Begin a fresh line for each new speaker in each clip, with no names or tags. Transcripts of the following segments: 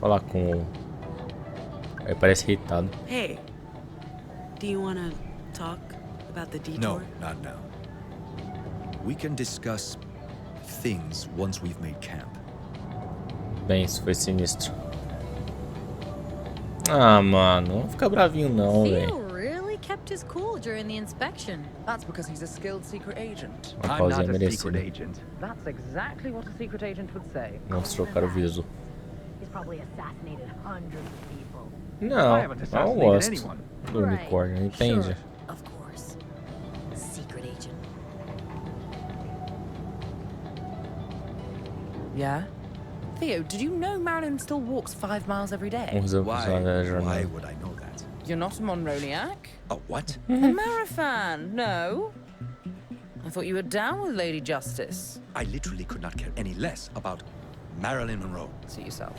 Falar com o... Ele parece irritado.
Hey, do you want to talk about the detour?
No, not now. We can discuss things once we've made camp.
Bem, isso foi sinistro. Ah, mano, não fica bravinho não, velho.
Theo really kept his cool during the inspection.
That's because he's a skilled secret agent.
Uma
I'm
pausinha
not a secret
merecida.
agent.
That's exactly what a secret agent would say.
Vamos trocar o viso.
He's probably assassinated hundreds of people.
Não,
I haven't
eu
assassinated
gosto
anyone.
do unicórnio, entende?
Sure, of course. Secret agent.
Yeah? Theo, did you know Marilyn still walks 5 miles every day?
Um resumo
Why?
da
Why
jornada.
would I know that?
You're not a Monroliac?
Oh, what?
A Marifan, no? I thought you were down with Lady Justice.
I literally could not care any less about Marilyn Monroe.
See yourself.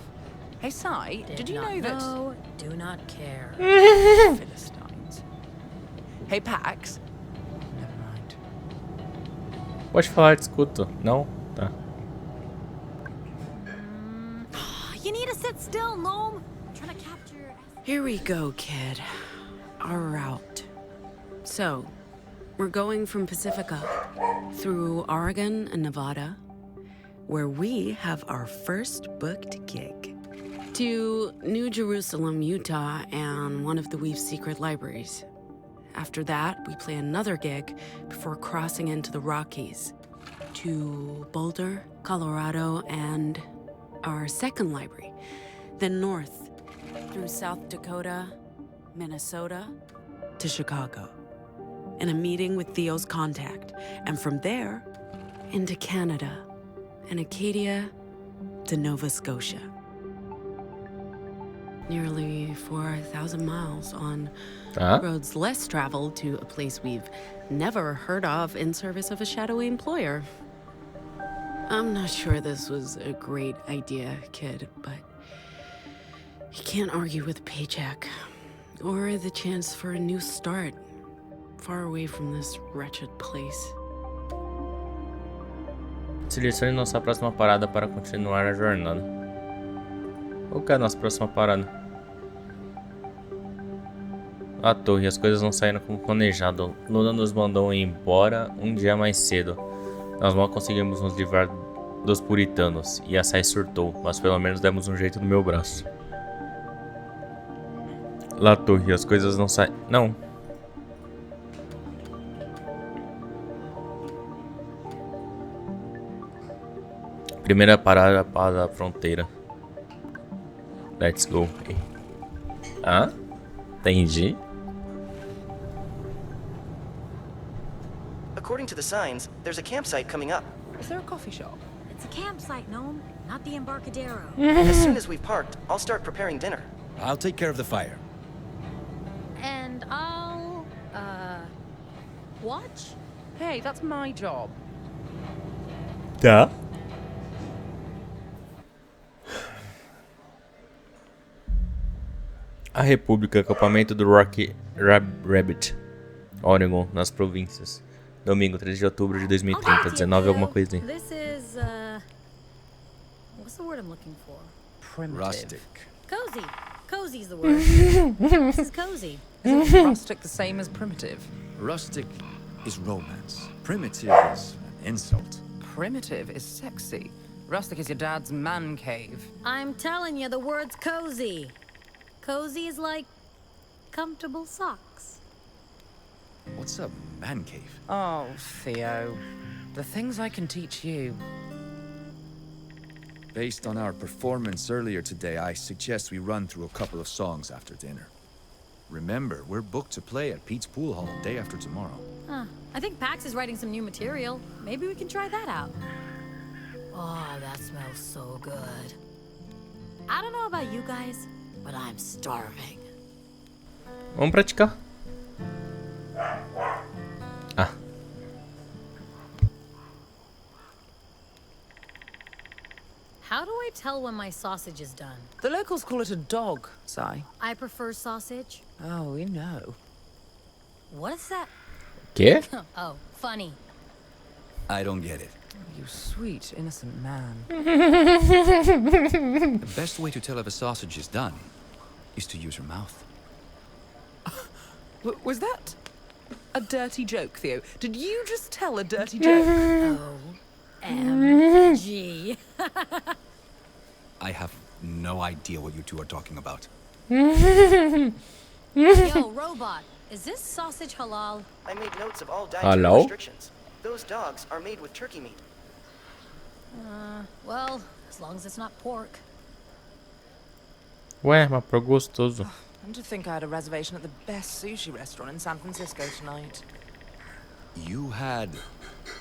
Hey, Sai, did you know that...
No, do not care.
Philistines. Hey, Pax. Never mind.
Pode falar, te escuto. Não? Tá.
You need to sit still, Gnome. I'm trying to capture your...
Here we go, kid. Our route. So, we're going from Pacifica through Oregon and Nevada, where we have our first booked gig, to New Jerusalem, Utah, and one of the Weave's secret libraries. After that, we play another gig before crossing into the Rockies, to Boulder, Colorado, and our second library, then north through South Dakota, Minnesota, to Chicago, and a meeting with Theo's contact, and from there into Canada, and Acadia to Nova Scotia. Nearly 4,000 miles on
Tá.
roads less traveled to a place we've never heard of in service of a shadowy employer. I'm not sure this was a great idea, kid, but you can't argue with a paycheck or the chance for a new start far away from this wretched place.
Selecione nossa próxima parada para continuar a jornada. Qual que é a nossa próxima parada? A torre, as coisas não saíram como planejado. Luna nos mandou ir embora um dia mais cedo. Nós mal conseguimos nos livrar dos puritanos. E a Sai surtou, mas pelo menos demos um jeito no meu braço. La torre, as coisas não saem... Não. Primeira parada para a fronteira. Let's go. Ah? Entendi.
According to the signs, there's a campsite coming up.
Is there a coffee shop?
It's a campsite, Gnome, not the Embarcadero.
As soon as we've parked, I'll start preparing dinner.
I'll take care of the fire.
And I'll, watch?
Hey, that's my job.
Tá. A República, acampamento do Rocky Rabbit, Oregon, nas províncias. Domingo, 13 de outubro de 2030, 19 alguma coisa assim.
This is, what's the word I'm looking for?
Primitive.
Rustic.
Cozy. Cozy's the word. This is cozy.
Isn't rustic the same as primitive?
Rustic is romance. Primitive is an insult.
Primitive is sexy. Rustic is your dad's man cave.
I'm telling you, the word's cozy. Cozy is like comfortable socks.
What's a man cave?
Oh, Theo. The things I can teach you.
Based on our performance earlier today, I suggest we run through a couple of songs after dinner. Remember, we're booked to play at Pete's Pool Hall day after tomorrow.
Huh. I think Pax is writing some new material. Maybe we can try that out. Oh, that smells so good. I don't know about you guys, but I'm starving.
Vamos praticar. Ah.
How do I tell when my sausage is done?
The locals call it a dog, Sai.
I prefer sausage.
Oh, we know.
What is that?
Quê?
Oh, funny.
I don't get it.
You sweet, innocent man.
The best way to tell if a sausage is done is to use your mouth.
Was that a dirty joke, Theo? Did you just tell a dirty joke?
OMG.
I have no idea what you two are talking about.
Yo, robot, is this sausage halal?
I made notes of all dietary
Hello?
restrictions. Those dogs are made with turkey meat.
Well, as long as it's not pork.
Ué, mas pro gostoso.
And to think I had a reservation at the best sushi restaurant in San Francisco tonight.
You had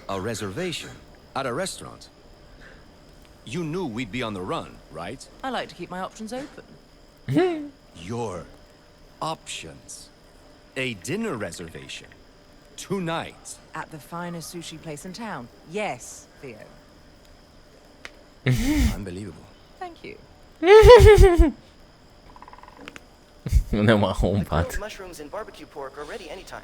a reservation at a restaurant? You knew we'd be on the run, right?
I like to keep my options open.
Your options. A dinner reservation. Tonight.
At the finest sushi place in town. Yes, Theo.
Unbelievable.
Thank you.
Não é uma
Grilled
arrombada.
mushrooms and barbecue pork are ready anytime.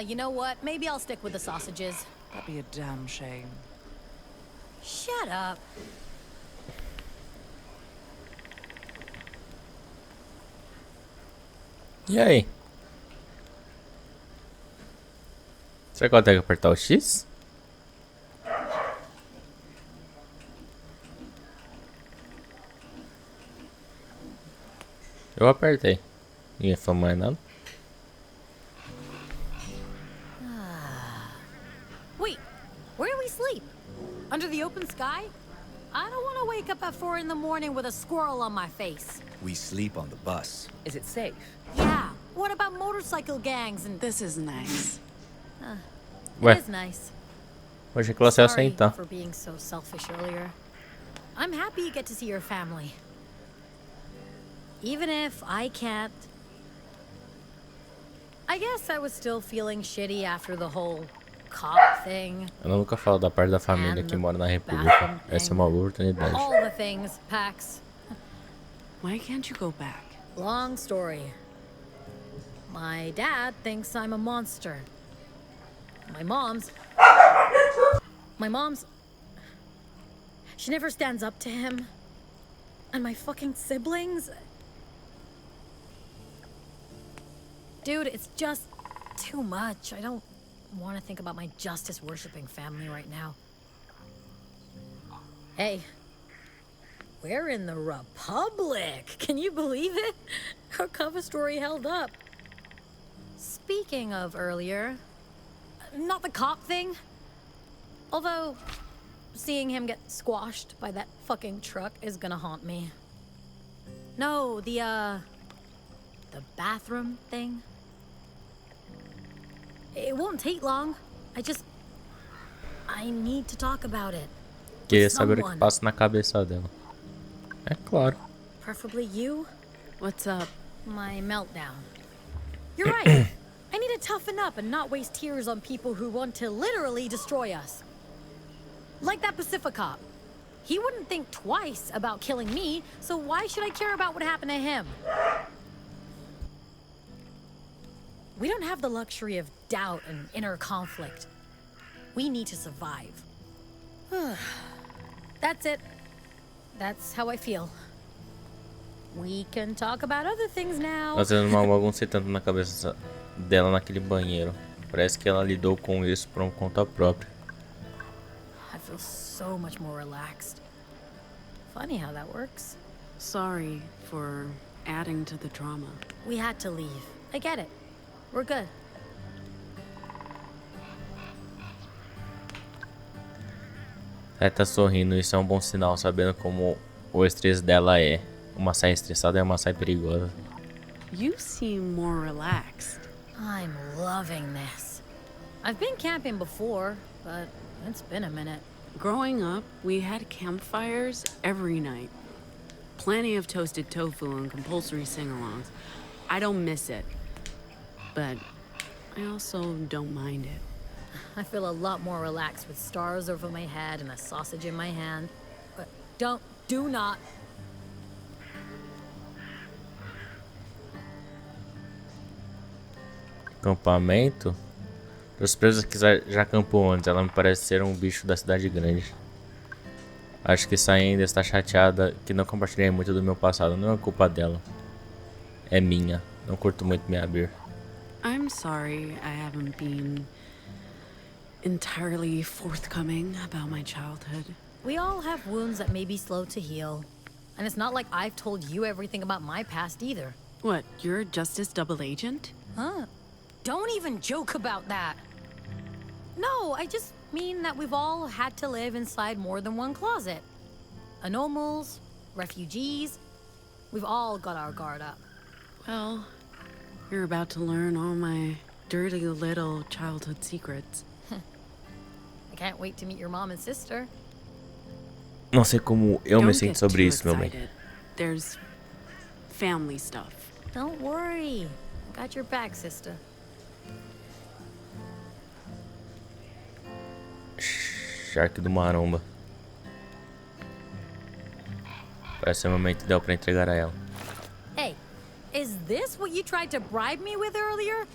You know what? Maybe I'll stick with the sausages.
That'd be a damn shame.
Shut up.
E aí? Será que eu tenho que apertar o X? Eu apertei. Ninguém falou mais nada.
Wait, where do we sleep? Under the open sky? I don't want to wake up at 4 in the morning with a squirrel on my face.
We sleep on the bus.
Is it safe?
Yeah, what about motorcycle gangs and...
This is nice.
Ué,
It is nice.
hoje que você ia
Sorry
sentar.
for being so selfish earlier. I'm happy you get to see your family. Even if I can't... I guess I was still feeling shitty after the whole cop thing.
Eu nunca falo da parte da família que mora na República. Essa é uma boa oportunidade.
All the things, Pax.
Why can't you go back?
Long story. My dad thinks I'm a monster. My mom's... She never stands up to him. And my fucking siblings... Dude, it's just too much. I don't want to think about my justice-worshipping family right now. Hey, we're in the Republic. Can you believe it? Our cover story held up. Speaking of earlier, not the cop thing. Although, seeing him get squashed by that fucking truck is gonna haunt me. No, the bathroom thing. It won't take long. I need to talk about it.
Queria saber o que passa na cabeça dela. É claro.
Preferably you.
What's up?
My meltdown. You're right. I need to toughen up and not waste tears on people who want to literally destroy us. Like that Pacific cop. He wouldn't think twice about killing me, so why should I care about what happened to him? We don't have the luxury of doubt and inner conflict. We need to survive. That's it. That's how I feel. We can talk about other things now.
Tá fazendo uma bagunça tanto na cabeça dela naquele banheiro. Parece que ela lidou com isso por conta própria.
I feel so much more relaxed. Funny how that works.
Sorry for adding to the drama.
We had to leave. I get it. We're good.
Ela tá sorrindo, isso é um bom sinal, sabendo como o estresse dela é. Uma saia estressada é uma saia perigosa.
You seem more relaxed.
I'm loving this. I've been camping before, but it's been a minute.
Growing up, we had campfires every night. Plenty of toasted tofu and compulsory sing-alongs. I don't miss it. But I also don't mind it.
I feel a lot more relaxed with stars over my head and a sausage in my hand. But do not.
Acampamento? Dos presos que já acampou antes, ela me parece ser um bicho da cidade grande. Acho que essa ainda está chateada que não compartilhei muito do meu passado. Não é culpa dela. É minha. Não curto muito me abrir.
I'm sorry I haven't been entirely forthcoming about my childhood.
We all have wounds that may be slow to heal. And it's not like I've told you everything about my past either.
What, you're a Justice double agent?
Huh? Don't even joke about that. No, I just mean that we've all had to live inside more than one closet. Anomals, refugees, we've all got our guard up.
Well, you're about to learn all my dirty little childhood secrets.
I can't wait to meet your mom and sister.
Não sei como eu me sinto sobre isso, meu bem.
Excited. There's family stuff.
Don't worry. I got your back, sister.
Shark do Maromba. Parece o momento ideal pra entregar a ela.
Hey, is this what you tried to bribe me with earlier?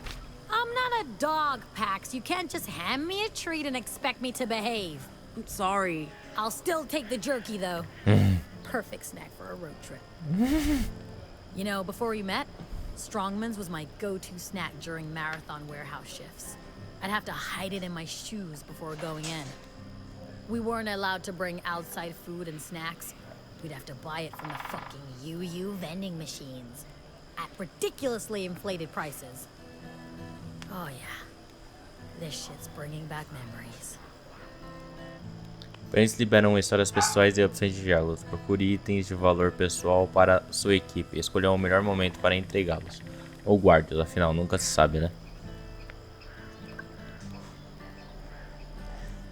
I'm not a dog, Pax. You can't just hand me a treat and expect me to behave.
I'm sorry.
I'll still take the jerky, though. Perfect snack for a road trip. You know, before we met, Strongman's was my go-to snack during marathon warehouse shifts. I'd have to hide it in my shoes before going in. We weren't allowed to bring outside food and snacks. We'd have to buy it from the fucking UU vending machines at ridiculously inflated prices. Oh yeah, this shit's bringing back memories.
Eles liberam histórias pessoais e opções de diálogos. Procure itens de valor pessoal para sua equipe. Escolha o melhor momento para entregá-los. Ou guarde-os, afinal, nunca se sabe, né?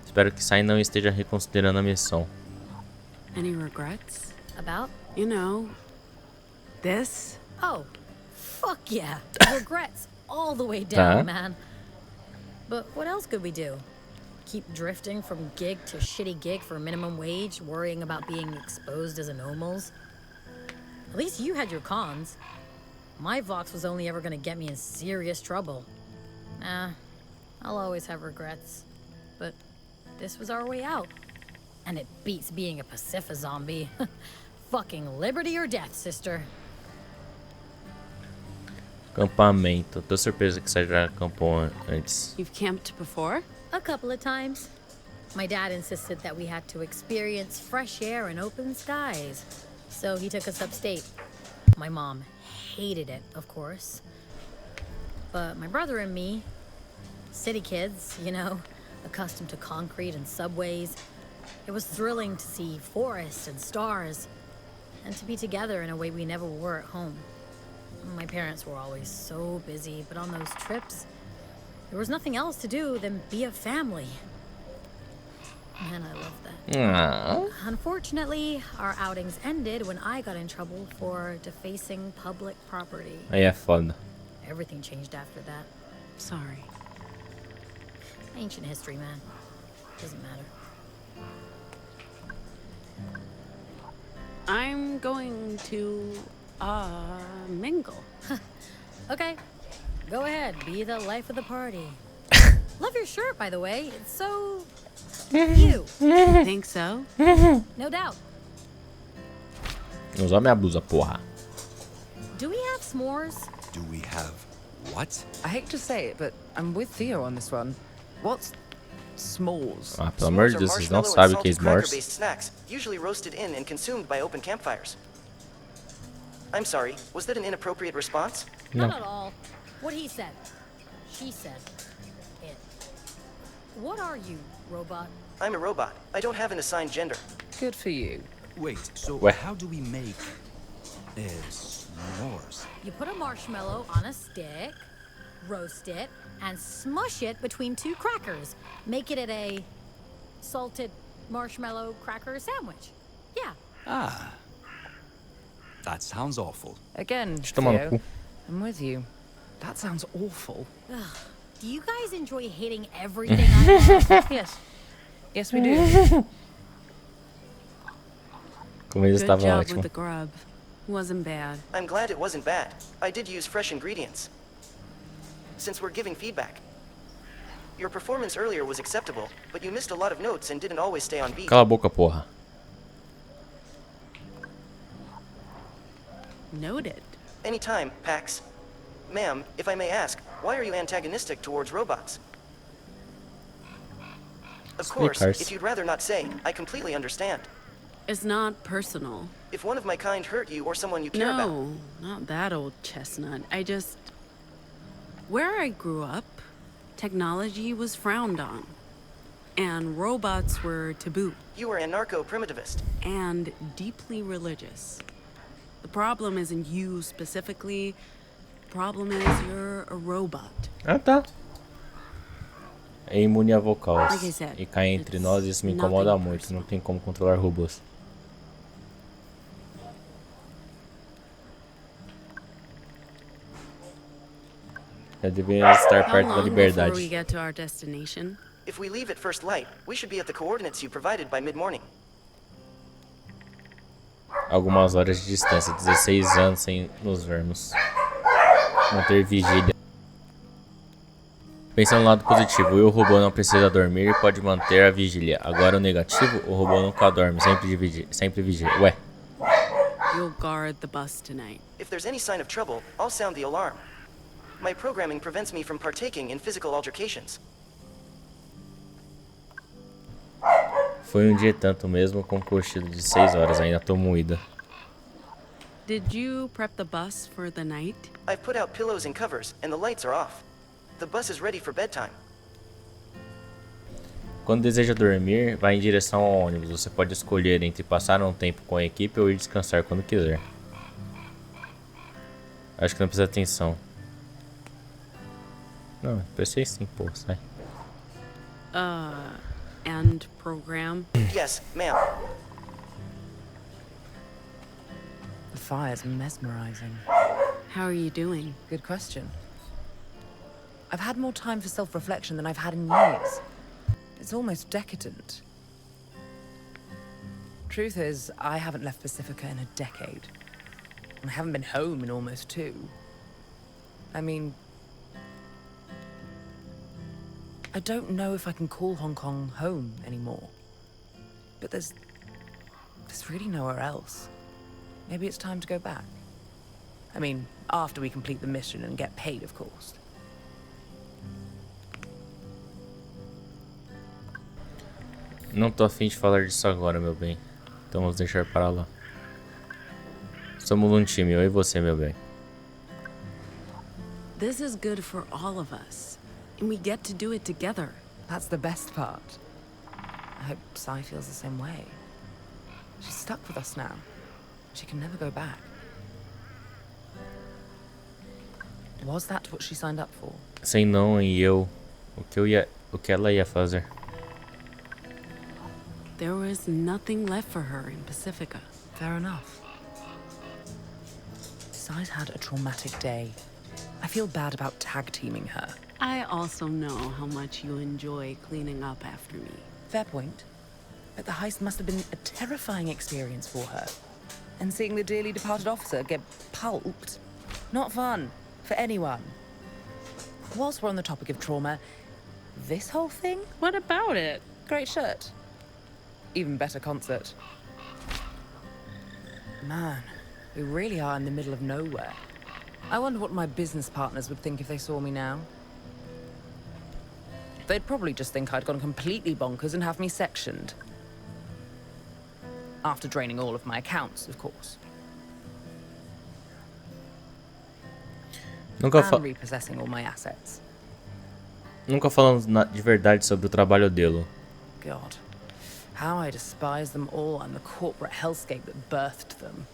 Espero que Sai não esteja reconsiderando a missão.
Any regrets?
About?
You know, this?
Oh, fuck yeah. Regrets all the way down, man. But what else could we do? Keep drifting from gig to shitty gig for minimum wage, worrying about being exposed as anomals? At least you had your cons. My Vox was only ever gonna get me in serious trouble. Nah, I'll always have regrets. But this was our way out. And it beats being a Pacifa zombie. Fucking liberty or death, sister.
Acampamento. Tô surpreso que você já acampou antes.
You've camped before?
A couple of times. My dad insisted that we had to experience fresh air and open skies. So he took us upstate. My mom hated it, of course. But my brother and me, city kids, you know, accustomed to concrete and subways, it was thrilling to see forests and stars, and to be together in a way we never were at home. My parents were always so busy, but on those trips, there was nothing else to do than be a family. Man, I love that.
Aww.
Unfortunately, our outings ended when I got in trouble for defacing public property.
Aí é foda.
Everything changed after that.
Sorry.
Ancient history, man. Doesn't matter.
I'm going to, mingle.
Okay, go ahead. Be the life of the party. Love your shirt, by the way. It's so... you.
Think so?
No doubt.
Usar minha blusa, porra.
Do we have s'mores?
Do we have what?
I hate to say it, but I'm with Theo on this one. What's s'mores?
Ah, pelo amor de Deus, vocês não sabem o que é s'mores.
Cracker-based snacks, usually roasted in and consumed by open campfires. I'm sorry, was that an inappropriate response?
No.
Not at all. What he said. She said. It. What are you, robot?
I'm a robot. I don't have an assigned gender.
Good for you.
Wait, so
What?
how do we make s'mores?
You put a marshmallow on a stick, roast it, and smush it between two crackers. Make it a salted marshmallow cracker sandwich. Yeah.
Ah. That sounds awful.
Again,
Tomar no
Theo,
cu.
I'm with you. That sounds awful.
Do you guys enjoy hating everything I love?
Yes. Yes, we do.
Comida
Good
estava
job
ótima.
with the grub. Wasn't bad.
I'm glad it wasn't bad. I did use fresh ingredients. Since we're giving feedback. Your performance earlier was acceptable, but you missed a lot of notes and didn't always stay on beat.
Cala a boca, porra.
Noted.
Anytime, Pax. Ma'am, if I may ask, why are you antagonistic towards robots? Of course,
Speakers.
if you'd rather not say, I completely understand.
It's not personal.
If one of my kind hurt you or someone you care about...
No, not that old chestnut. Where I grew up, technology was frowned on. And robots were taboo.
You were anarcho-primitivist.
And deeply religious. The problem isn't you specifically. The problem is you're a robot.
Ah, tá. É imune a vocais.
Like I said,
E cai entre
it's
nós e isso me incomoda
nothing
muito.
personal.
Não tem como controlar robôs. Já devia estar
How
perto da
long before we
liberdade.
get to our destination?
If we leave at first light, we should be at the coordinates you provided by mid-morning.
Algumas horas de distância. 16 anos sem nos vermos. Manter vigília. Pensando no lado positivo, o robô não precisa dormir e pode manter a vigília. Agora o negativo, o robô nunca dorme, sempre vigia. Ué,
You'll guard the bus tonight.
If there's any sign of trouble, I'll sound the alarm. My programming prevents me from partaking in physical altercations.
foi um dia e tanto mesmo com um cochilo de 6 horas, ainda tô moída.
Did you prep the bus for the night?
I've put out pillows and covers, and the lights are off. The bus is ready for bedtime.
Quando deseja dormir, vá em direção ao ônibus. Você pode escolher entre passar um tempo com a equipe ou ir descansar quando quiser. Acho que não precisa atenção. Não, pensei sim, pô, sai.
And program?
Yes, ma'am.
The fire's mesmerizing.
How are you doing?
Good question. I've had more time for self-reflection than I've had in years. It's almost decadent. Truth is, I haven't left Pacifica in a decade. I haven't been home in almost 2. I mean, I don't know if I can call Hong Kong home anymore. But there's really nowhere else. Maybe it's time to go back. I mean, after we complete the mission and get paid, of course.
Não tô afim de falar disso agora, meu bem. Então vamos deixar para lá. Somos um time, eu e você, meu bem.
This is good for all of us. And we get to do it together.
That's the best part. I hope Sai feels the same way. She's stuck with us now. She can never go back. Was that what she signed up for?
Sem não e eu. O que ela ia fazer?
There was nothing left for her in Pacifica.
Fair enough. Sai's had a traumatic day. I feel bad about tag-teaming her.
I also know how much you enjoy cleaning up after me.
Fair point. But the heist must have been a terrifying experience for her. And seeing the dearly departed officer get pulped, not fun for anyone. Whilst we're on the topic of trauma, this whole thing?
What about it?
Great shirt. Even better concert. Man, we really are in the middle of nowhere. I wonder what my business partners would think if they saw me now. They'd probably just think I'd gone completely bonkers and have me sectioned. After draining all of my accounts, of course.
Nunca
And repossessing all my assets.
Nunca falamos de verdade sobre o trabalho dele.
God, how I despise them all and the corporate hellscape that birthed them.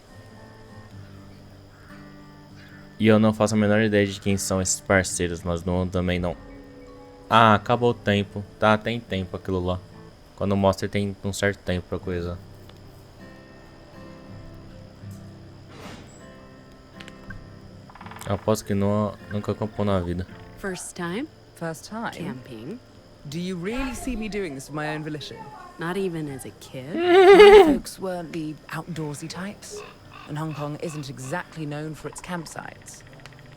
E eu não faço a menor ideia de quem são esses parceiros, mas também não. Ah, acabou o tempo. Tá, tem tempo aquilo lá. Quando mostra tem um certo tempo pra coisa. Eu aposto que nunca acampou na vida.
First time?
First time?
Camping?
Do you really see me doing this of my own volition?
Not even as a kid?
My folks weren't the outdoorsy types, and Hong Kong isn't exactly known for its campsites.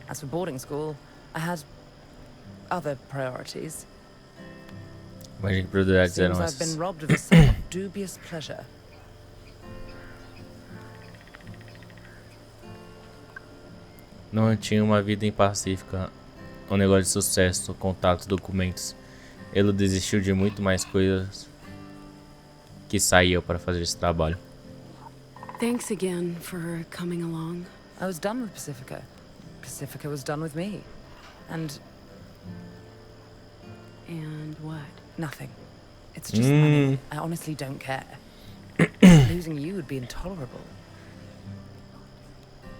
As for boarding school, I had other priorities.
Imagina que prioridades
Seems
eram
I've been
essas.
robbed of a somewhat dubious pleasure.
Não tinha uma vida em pacífica, um negócio de sucesso, contatos, documentos. Ele desistiu de muito mais coisas que saíam para fazer esse trabalho.
Thanks again for coming along.
I was done with Pacifica. Pacifica was done with me. And
And what?
nothing. It's just money. I honestly don't care. Losing you would be intolerable.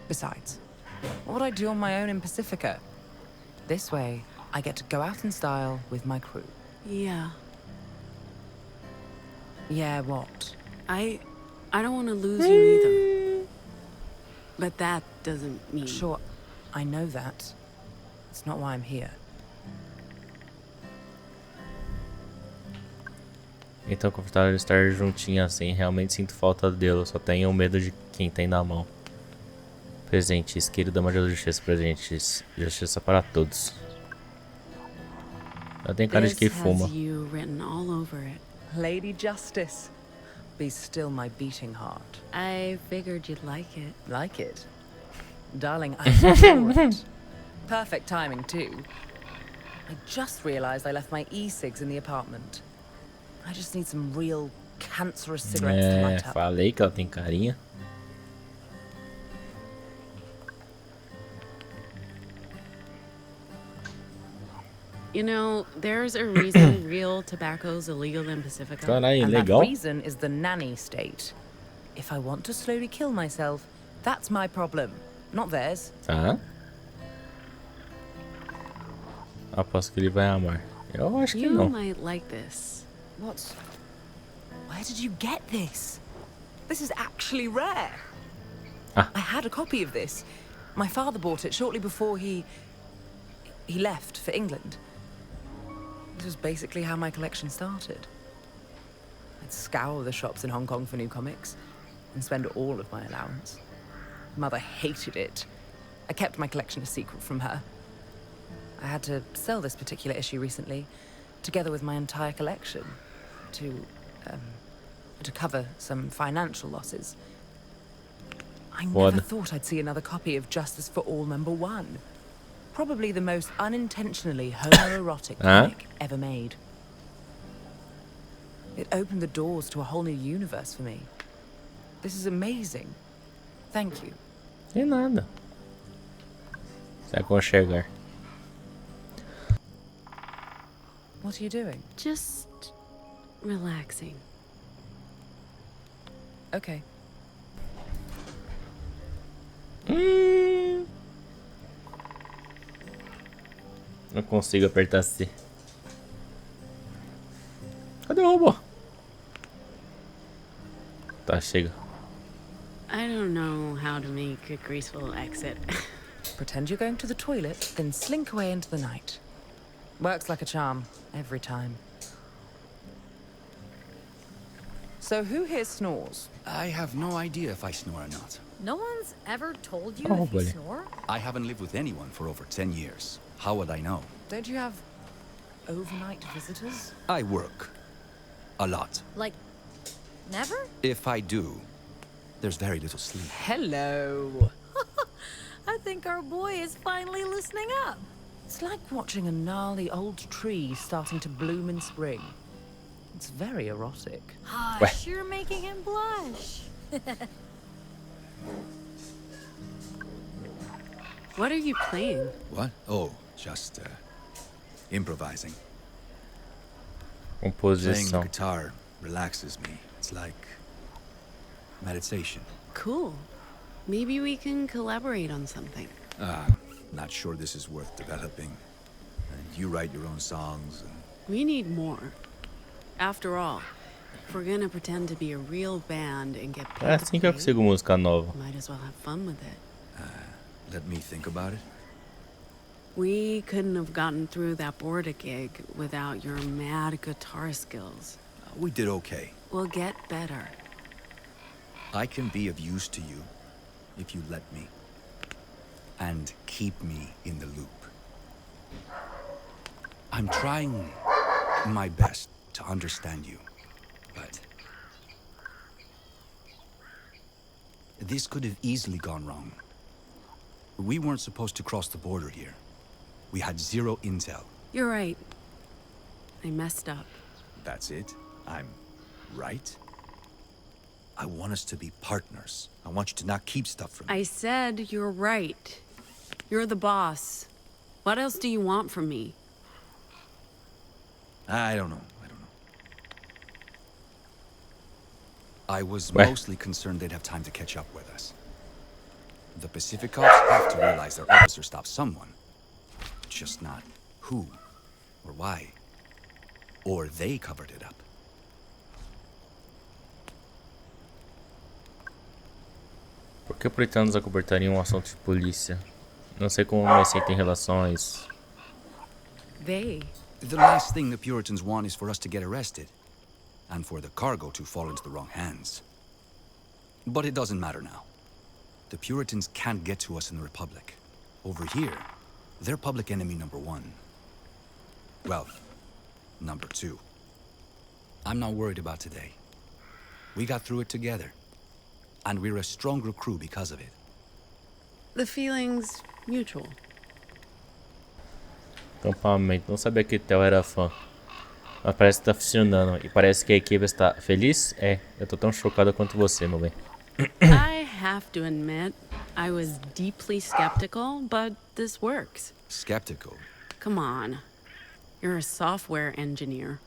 Besides, what would I do on my own in Pacifica? This way, I get to go out in style with my crew.
Yeah.
Yeah, what?
I don't want to lose you either. But that doesn't mean...
Sure, I know that. It's not why I'm here.
Então, confortável de estar juntinho assim, realmente sinto falta dele, só tenho medo de quem tem na mão. Presentes, querido dama de justiça, presentes, justiça para todos. Ela tem cara de que
This
fuma.
has you written all over it.
Lady Justice. Be still my beating heart.
I figured you'd like it.
Like it? Darling, I adore it. Perfect timing, too. I just realized I left my e-cigs in the apartment. I just need some real cancerous cigarettes to
É,
light up.
falei que ela tem carinha.
You know, there's a reason real tobacco's illegal in Pacifica.
Caralho,
And that
legal.
reason is the nanny state. If I want to slowly kill myself, that's my problem, not theirs.
Tá. Aposto que ele vai amar. Eu acho que
You
não.
might like this.
What? Where did you get this? This is actually rare.
Ah.
I had a copy of this. My father bought it shortly before he left for England. This was basically how my collection started. I'd scour the shops in Hong Kong for new comics and spend all of my allowance. Mother hated it. I kept my collection a secret from her. I had to sell this particular issue recently, together with my entire collection, to cover some financial losses. I never thought I'd see another copy of Justice for All #1. Probably the most unintentionally homoerotic comic ever made. It opened the doors to a whole new universe for me. This is amazing. Thank you.
De nada. Se aconchegar.
What are you doing?
Just relaxing.
Okay.
Não consigo apertar C. Cadê o robô? Tá, chega.
I don't know how to make a graceful exit.
Pretend you're going to the toilet, then slink away into the night. Works like a charm, every time. So who here snores?
I have no idea if I snore or not.
No one's ever told you
Oh,
if you
buddy.
snore?
I haven't lived with anyone for over 10 years. How would I know?
Don't you have overnight visitors?
I work. A lot.
Like, never?
If I do, there's very little sleep.
Hello.
I think our boy is finally listening up.
It's like watching a gnarly old tree starting to bloom in spring. It's very erotic.
Hush, you're making him blush.
What are you playing?
What? Oh, just improvising. Playing the
Composição.
guitar relaxes me. It's like meditation.
Cool. Maybe we can collaborate on something.
Not sure this is worth developing. And you write your own songs and...
We need more. After all, if we're gonna pretend to be a real band and get paid
É
to
assim que eu
play,
consigo música nova.
might as well have fun with it.
Let me think about it.
We couldn't have gotten through that Borda gig without your mad guitar skills.
We did okay.
We'll get better.
I can be of use to you if you let me. And keep me in the loop. I'm trying my best. to understand you, but this could have easily gone wrong. We weren't supposed to cross the border here. We had zero intel.
You're right. I messed up.
That's it? I'm right? I want us to be partners. I want you to not keep stuff from me.
I said you're right. You're the boss. What else do you want from me?
I don't know. I was mostly concerned they'd have time to catch up with us. The Pacific cops have to realize their officer stopped someone. Just not who or why. Or they covered it up.
Por que puritanos acobertariam um assunto de polícia? Não sei como me sinto em relação a isso.
They.
The last thing the Puritans want is for us to get arrested. And for the cargo to fall into the wrong hands. But it doesn't matter now. The Puritans can't get to us in the Republic. Over here, they're public enemy number one. Well, number two. I'm not worried about today. We got through it together. And we're a stronger crew because of it.
The feeling's mutual.
Acampamento. Não sabia que Theo era fã. Mas parece que tá funcionando. E parece que a equipe está feliz? É, eu tô tão chocada quanto você, meu bem.
I have to admit, I was deeply skeptical, but this works.
Skeptical?
Come on. You're a software engineer.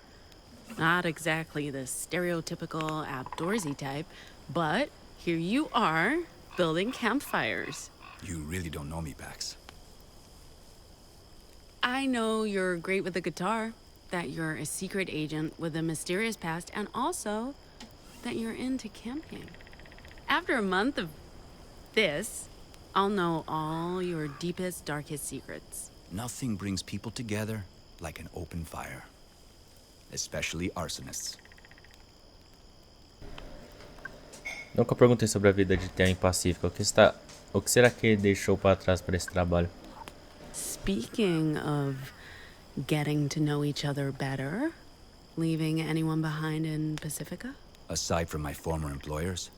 Not exactly the stereotypical outdoorsy type, but here you are, building campfires.
You really don't know me, Pax.
I know you're great with the guitar, that you're a secret agent with a mysterious past, and also that you're into camping. After a month of this, I'll know all your deepest, darkest secrets.
Nothing brings people together like an open fire. Especially arsonists.
Nunca perguntei sobre a vida de Theo em Pacífica. O que será que ele deixou para trás para esse trabalho?
Speaking of getting to know each other better, leaving anyone behind in Pacifica?
Aside from my former employers?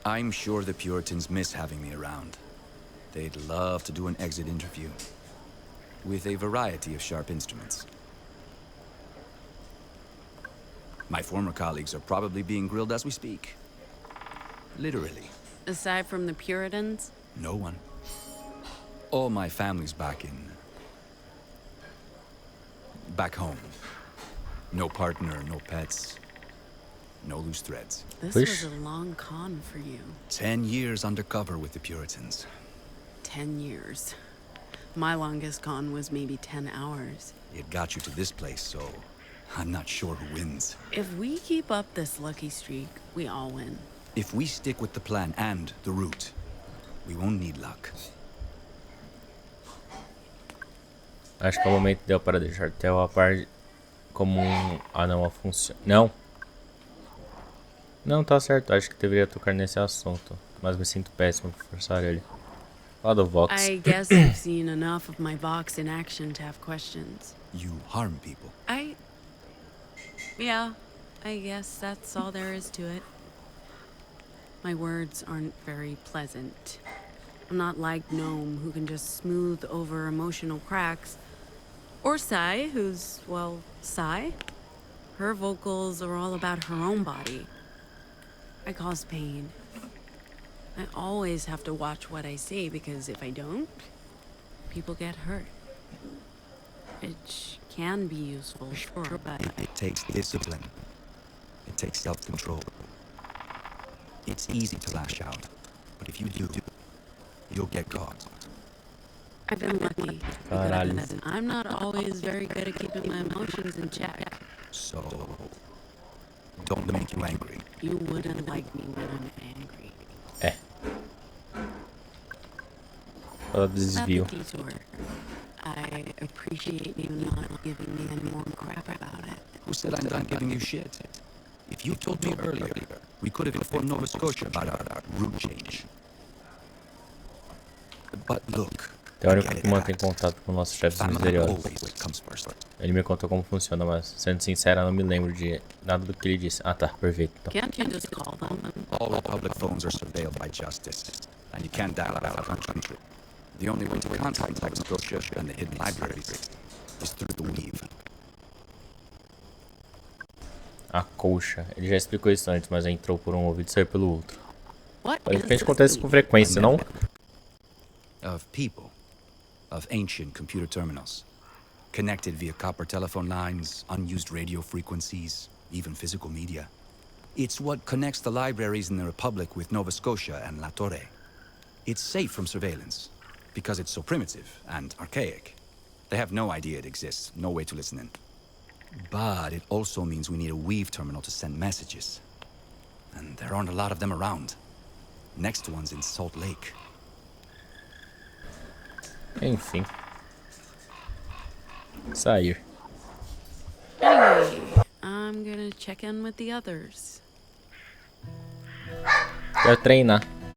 I'm sure the Puritans miss having me around. They'd love to do an exit interview. With a variety of sharp instruments. My former colleagues are probably being grilled as we speak. Literally.
Aside from the Puritans?
No one. All my family's back home. No partner, no pets. No loose threads.
This was a long con for you.
10 years undercover with the Puritans.
10 years. My longest con was maybe 10 hours.
It got you to this place, so I'm not sure who wins.
If we keep up this lucky streak, we all win.
If we stick with the plan and the route, we won't need luck.
Acho que é o momento deu para deixar Theo a par como um... Ah, não, a função... Não! Não, tá certo. Acho que deveria tocar nesse assunto. Mas me sinto péssimo por forçar ele. Fala do Vox.
I guess you've seen enough of my Vox in action to have questions.
You harm people.
Yeah, I guess that's all there is to it. My words aren't very pleasant. I'm not like Gnome, who can just smooth over emotional cracks. Or Sai, who's, well, Sai. Her vocals are all about her own body. I cause pain. I always have to watch what I say, because if I don't, people get hurt. Which can be useful, sure, but...
It takes discipline. It takes self-control. It's easy to lash out, but if you do, you'll get caught.
I've been lucky.
Caralho.
Because I'm not always very good at keeping my emotions in check.
So, don't make you angry.
You wouldn't like me when I'm angry.
É. Ela desviou.
Not the detour. I appreciate you not giving me any more crap about it.
Who said I'm done giving you shit? If you told me earlier, we could have informed Nova Scotia about our route change. But look,
É o único que mantém contato com nossos chefes misteriosos. Ele me contou como funciona, mas, sendo sincera, não me lembro de nada do que ele disse. Ah, tá, perfeito. Então.
Can't you just call them?
All Republic phones are surveilled by justice, and you can't dial out of country. The only way to contact Nova Scotia and the hidden libraries is through the weave.
A colcha. Ele já explicou isso antes, mas entrou por um ouvido e saiu pelo outro.
What
De
is
repente
this
acontece com
weave?
frequência, não?
Of people, of ancient computer terminals, connected via copper telephone lines, unused radio frequencies, even physical media. It's what connects the libraries in the Republic with Nova Scotia and La Torre. It's safe from surveillance, because it's so primitive and archaic. They have no idea it exists, no way to listen in. But it also means we need a weave terminal to send messages. And there aren't a lot of them around. Next one's in Salt Lake.
Enfim. Sair.
Anyway, I'm gonna check in with the others.
Quero treinar.